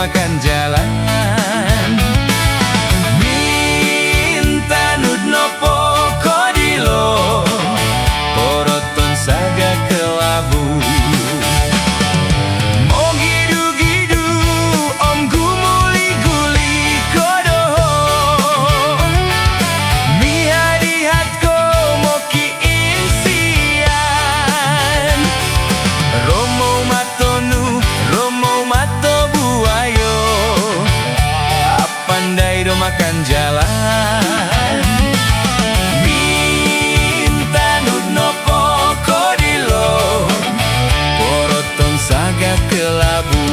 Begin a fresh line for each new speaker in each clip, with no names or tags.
makan jalan. Minta nudno pokodilo, poroton saga kelabu. Mau gidu-gidu om gumuli-guli kodoho, mi hadi-hatko moki insian. Romo matonu, Romo mato buayo, apandai do makan jalan. Minta nudno pokodilo, poroton saga kelabu.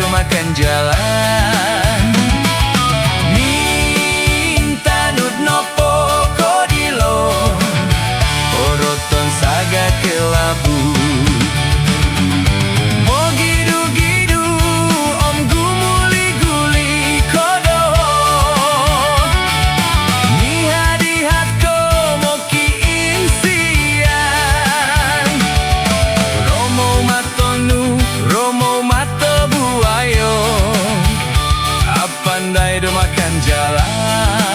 Makan jalan. Minta nudno pokodilo, poroton saga kelabu. Mau gidu-gidu om gumuli-guli kodoho, mi hadi-hatko moki insian. Romo matonu, Romo mato buayo, apandai do makan jalan.